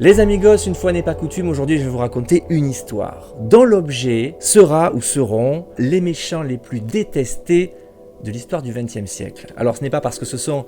Les amigos, une fois n'est pas coutume, aujourd'hui je vais vous raconter une histoire dont l'objet sera ou seront les méchants les plus détestés de l'histoire du XXe siècle. Alors ce n'est pas parce que ce sont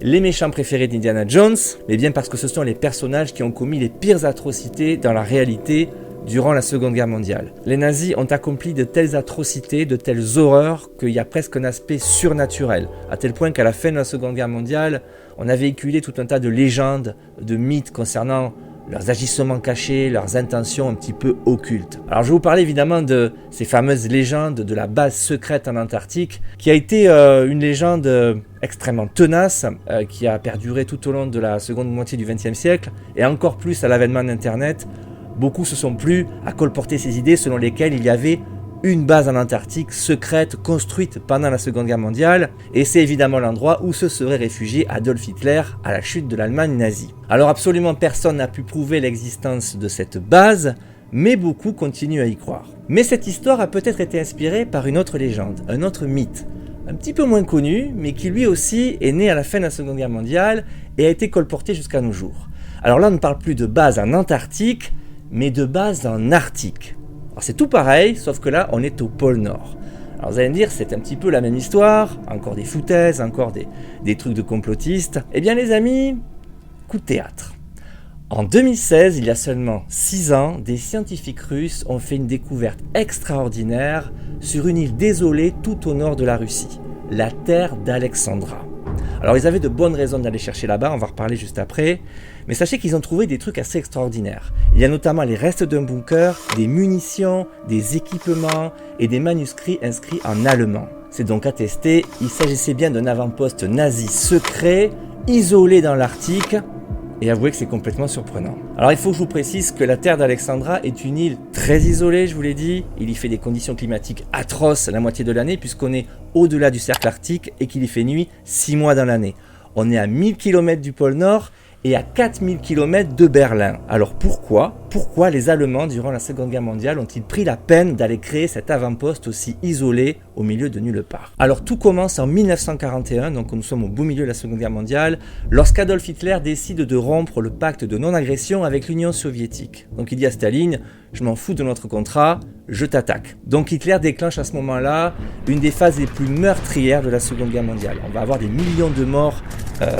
les méchants préférés d'Indiana Jones, mais bien parce que ce sont les personnages qui ont commis les pires atrocités dans la réalité durant la Seconde Guerre mondiale. Les nazis ont accompli de telles atrocités, de telles horreurs, qu'il y a presque un aspect surnaturel, à tel point qu'à la fin de la Seconde Guerre mondiale, on a véhiculé tout un tas de légendes, de mythes concernant leurs agissements cachés, leurs intentions un petit peu occultes. Alors je vais vous parler évidemment de ces fameuses légendes de la base secrète en Antarctique, qui a été une légende extrêmement tenace, qui a perduré tout au long de la seconde moitié du XXe siècle, et encore plus à l'avènement d'Internet. Beaucoup se sont plu à colporter ces idées selon lesquelles il y avait une base en Antarctique secrète construite pendant la Seconde Guerre mondiale, et c'est évidemment l'endroit où se serait réfugié Adolf Hitler à la chute de l'Allemagne nazie. Alors absolument personne n'a pu prouver l'existence de cette base, mais beaucoup continuent à y croire. Mais cette histoire a peut-être été inspirée par une autre légende, un autre mythe, un petit peu moins connu, mais qui lui aussi est né à la fin de la Seconde Guerre mondiale et a été colporté jusqu'à nos jours. Alors là on ne parle plus de base en Antarctique, mais de base en Arctique. Alors c'est tout pareil, sauf que là, on est au pôle Nord. Alors vous allez me dire, c'est un petit peu la même histoire, encore des foutaises, encore des trucs de complotistes. Eh bien les amis, coup de théâtre. En 2016, il y a seulement 6 ans, des scientifiques russes ont fait une découverte extraordinaire sur une île désolée tout au nord de la Russie, la terre d'Alexandra. Alors ils avaient de bonnes raisons d'aller chercher là-bas, on va reparler juste après, mais sachez qu'ils ont trouvé des trucs assez extraordinaires. Il y a notamment les restes d'un bunker, des munitions, des équipements et des manuscrits inscrits en allemand. C'est donc attesté, il s'agissait bien d'un avant-poste nazi secret, isolé dans l'Arctique, et avouez que c'est complètement surprenant. Alors il faut que je vous précise que la terre d'Alexandra est une île très isolée, je vous l'ai dit. Il y fait des conditions climatiques atroces la moitié de l'année puisqu'on est au-delà du cercle arctique et qu'il y fait nuit 6 mois dans l'année. On est à 1000 km du pôle Nord et à 4000 km de Berlin. Alors pourquoi les Allemands, durant la Seconde Guerre mondiale, ont-ils pris la peine d'aller créer cet avant-poste aussi isolé au milieu de nulle part? Alors tout commence en 1941, donc nous sommes au beau milieu de la Seconde Guerre mondiale, lorsqu'Adolf Hitler décide de rompre le pacte de non-agression avec l'Union soviétique. Donc il dit à Staline, je m'en fous de notre contrat, je t'attaque. Donc Hitler déclenche à ce moment-là une des phases les plus meurtrières de la Seconde Guerre mondiale. On va avoir des millions de morts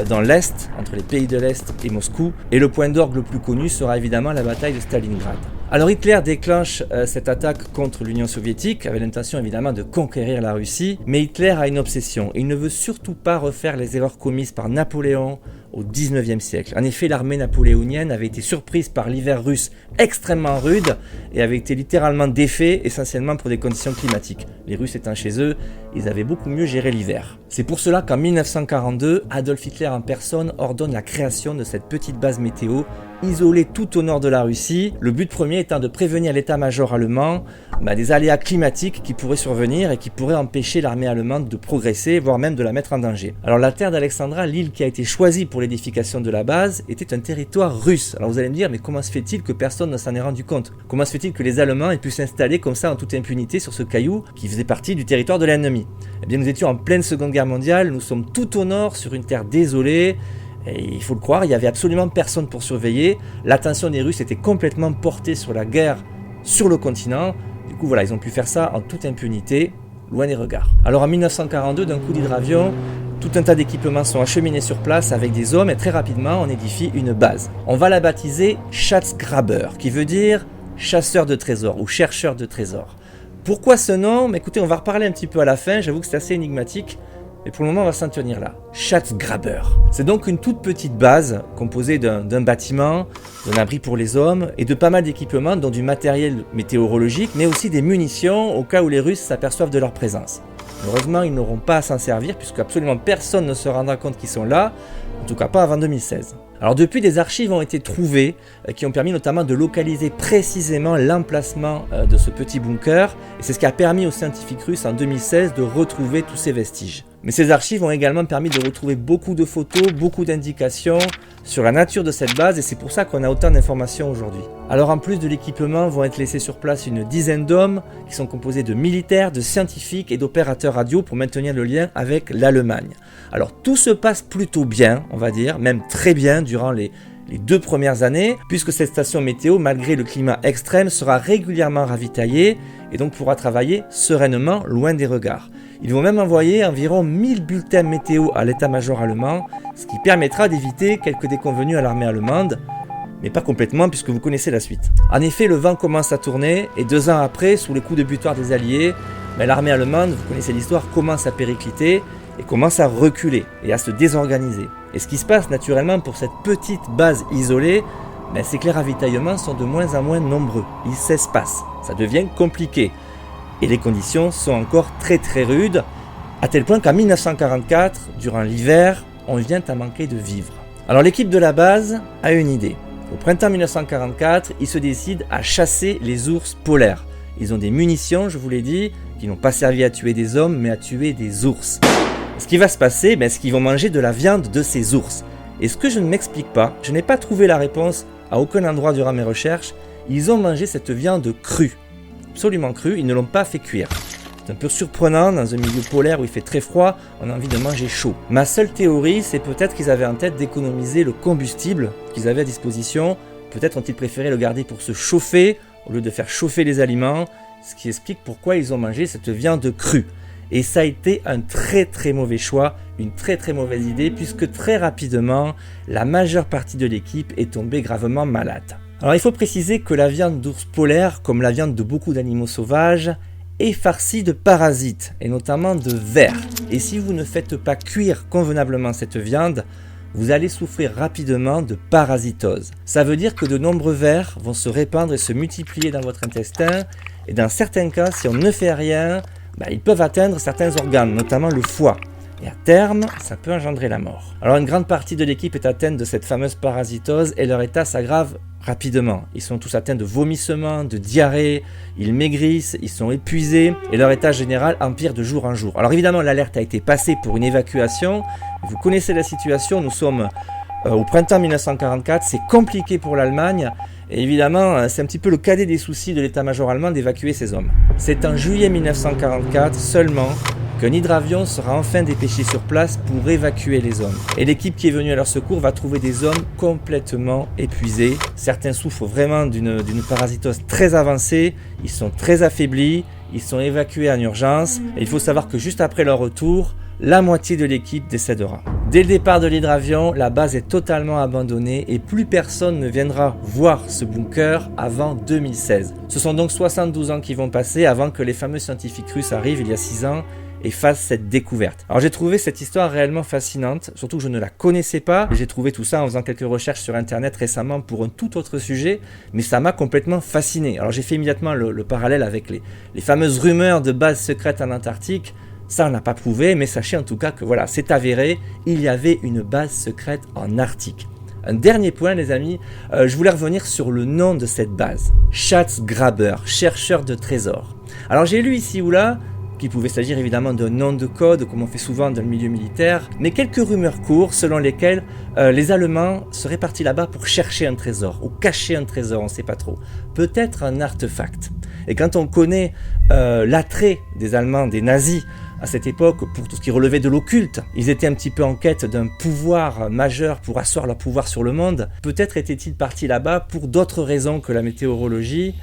dans l'Est, entre les pays de l'Est et Moscou, et le point d'orgue le plus connu sera évidemment la bataille de Stalingrad. Alors Hitler déclenche cette attaque contre l'Union soviétique avec l'intention évidemment de conquérir la Russie, mais Hitler a une obsession. Il ne veut surtout pas refaire les erreurs commises par Napoléon au XIXe siècle. En effet, l'armée napoléonienne avait été surprise par l'hiver russe extrêmement rude et avait été littéralement défait essentiellement pour des conditions climatiques. Les Russes étant chez eux, ils avaient beaucoup mieux géré l'hiver. C'est pour cela qu'en 1942, Adolf Hitler en personne ordonne la création de cette petite base météo isolée tout au nord de la Russie, le but premier étant de prévenir l'état-major allemand des aléas climatiques qui pourraient survenir et qui pourraient empêcher l'armée allemande de progresser, voire même de la mettre en danger. Alors la terre d'Alexandra, l'île qui a été choisie pour l'édification de la base, était un territoire russe. Alors vous allez me dire, mais comment se fait-il que personne ne s'en ait rendu compte? Comment se fait-il que les Allemands aient pu s'installer comme ça en toute impunité sur ce caillou qui faisait partie du territoire de l'ennemi? Eh bien nous étions en pleine Seconde Guerre mondiale, nous sommes tout au nord sur une terre désolée, et il faut le croire, il n'y avait absolument personne pour surveiller. L'attention des Russes était complètement portée sur la guerre sur le continent. Du coup, voilà, ils ont pu faire ça en toute impunité, loin des regards. Alors en 1942, d'un coup d'hydravion, tout un tas d'équipements sont acheminés sur place avec des hommes et très rapidement, on édifie une base. On va la baptiser Schatzgraber, qui veut dire chasseur de trésors ou chercheur de trésors. Pourquoi ce nom? Mais écoutez, on va reparler un petit peu à la fin, j'avoue que c'est assez énigmatique. Et pour le moment, on va s'en tenir là. Schatzgraber. C'est donc une toute petite base composée d'un bâtiment, d'un abri pour les hommes et de pas mal d'équipements, dont du matériel météorologique, mais aussi des munitions au cas où les Russes s'aperçoivent de leur présence. Heureusement, ils n'auront pas à s'en servir puisque absolument personne ne se rendra compte qu'ils sont là, en tout cas pas avant 2016. Alors depuis, des archives ont été trouvées qui ont permis notamment de localiser précisément l'emplacement de ce petit bunker, et c'est ce qui a permis aux scientifiques russes en 2016 de retrouver tous ces vestiges. Mais ces archives ont également permis de retrouver beaucoup de photos, beaucoup d'indications sur la nature de cette base, et c'est pour ça qu'on a autant d'informations aujourd'hui. Alors en plus de l'équipement, vont être laissés sur place une dizaine d'hommes qui sont composés de militaires, de scientifiques et d'opérateurs radio pour maintenir le lien avec l'Allemagne. Alors tout se passe plutôt bien, on va dire, même très bien durant les les 2 premières années, puisque cette station météo, malgré le climat extrême, sera régulièrement ravitaillée et donc pourra travailler sereinement loin des regards. Ils vont même envoyer environ 1000 bulletins météo à l'état-major allemand, ce qui permettra d'éviter quelques déconvenues à l'armée allemande, mais pas complètement puisque vous connaissez la suite. En effet, le vent commence à tourner et 2 ans après, sous les coups de butoir des Alliés, l'armée allemande, vous connaissez l'histoire, commence à péricliter et commence à reculer et à se désorganiser. Et ce qui se passe naturellement pour cette petite base isolée, c'est que les ravitaillements sont de moins en moins nombreux, ils s'espacent, ça devient compliqué. Et les conditions sont encore très très rudes, à tel point qu'en 1944, durant l'hiver, on vient à manquer de vivres. Alors l'équipe de la base a une idée. Au printemps 1944, ils se décident à chasser les ours polaires. Ils ont des munitions, je vous l'ai dit, qui n'ont pas servi à tuer des hommes, mais à tuer des ours. Ce qui va se passer, c'est qu'ils vont manger de la viande de ces ours. Et ce que je ne m'explique pas, je n'ai pas trouvé la réponse à aucun endroit durant mes recherches, ils ont mangé cette viande crue. Absolument crue, ils ne l'ont pas fait cuire. C'est un peu surprenant, dans un milieu polaire où il fait très froid, on a envie de manger chaud. Ma seule théorie, c'est peut-être qu'ils avaient en tête d'économiser le combustible qu'ils avaient à disposition. Peut-être ont-ils préféré le garder pour se chauffer, au lieu de faire chauffer les aliments, ce qui explique pourquoi ils ont mangé cette viande crue. Et ça a été un très très mauvais choix, une très très mauvaise idée, puisque très rapidement, la majeure partie de l'équipe est tombée gravement malade. Alors il faut préciser que la viande d'ours polaire, comme la viande de beaucoup d'animaux sauvages, est farcie de parasites, et notamment de vers. Et si vous ne faites pas cuire convenablement cette viande, vous allez souffrir rapidement de parasitose. Ça veut dire que de nombreux vers vont se répandre et se multiplier dans votre intestin, et dans certains cas, si on ne fait rien, ils peuvent atteindre certains organes, notamment le foie. Et à terme, ça peut engendrer la mort. Alors une grande partie de l'équipe est atteinte de cette fameuse parasitose et leur état s'aggrave rapidement. Ils sont tous atteints de vomissements, de diarrhée, ils maigrissent, ils sont épuisés et leur état général empire de jour en jour. Alors évidemment, l'alerte a été passée pour une évacuation. Vous connaissez la situation, nous sommes au printemps 1944, c'est compliqué pour l'Allemagne. Et évidemment, c'est un petit peu le cadet des soucis de l'état-major allemand d'évacuer ces hommes. C'est en juillet 1944 seulement qu'un hydravion sera enfin dépêché sur place pour évacuer les hommes. Et l'équipe qui est venue à leur secours va trouver des hommes complètement épuisés. Certains souffrent vraiment d'une parasitose très avancée, ils sont très affaiblis, ils sont évacués en urgence. Et il faut savoir que juste après leur retour, la moitié de l'équipe décédera. Dès le départ de l'hydravion, la base est totalement abandonnée et plus personne ne viendra voir ce bunker avant 2016. Ce sont donc 72 ans qui vont passer avant que les fameux scientifiques russes arrivent il y a 6 ans et fassent cette découverte. Alors j'ai trouvé cette histoire réellement fascinante, surtout que je ne la connaissais pas. J'ai trouvé tout ça en faisant quelques recherches sur internet récemment pour un tout autre sujet, mais ça m'a complètement fasciné. Alors j'ai fait immédiatement le parallèle avec les fameuses rumeurs de bases secrètes en Antarctique. Ça, on n'a pas prouvé, mais sachez en tout cas que voilà, c'est avéré, il y avait une base secrète en Arctique. Un dernier point, les amis, je voulais revenir sur le nom de cette base. Schatzgraber, chercheur de trésors. Alors j'ai lu ici ou là qu'il pouvait s'agir évidemment d'un nom de code, comme on fait souvent dans le milieu militaire, mais quelques rumeurs courent selon lesquelles les Allemands seraient partis là-bas pour chercher un trésor, ou cacher un trésor, on ne sait pas trop. Peut-être un artefact. Et quand on connaît l'attrait des Allemands, des nazis, à cette époque, pour tout ce qui relevait de l'occulte, ils étaient un petit peu en quête d'un pouvoir majeur pour asseoir leur pouvoir sur le monde. Peut-être étaient-ils partis là-bas pour d'autres raisons que la météorologie.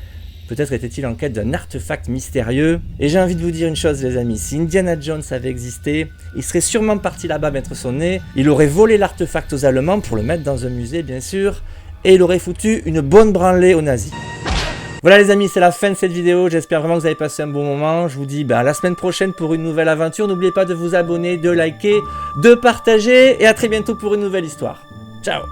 Peut-être étaient-ils en quête d'un artefact mystérieux. Et j'ai envie de vous dire une chose, les amis. Si Indiana Jones avait existé, il serait sûrement parti là-bas mettre son nez. Il aurait volé l'artefact aux Allemands pour le mettre dans un musée, bien sûr. Et il aurait foutu une bonne branlée aux nazis. Voilà les amis, c'est la fin de cette vidéo, j'espère vraiment que vous avez passé un bon moment. Je vous dis à la semaine prochaine pour une nouvelle aventure. N'oubliez pas de vous abonner, de liker, de partager et à très bientôt pour une nouvelle histoire. Ciao.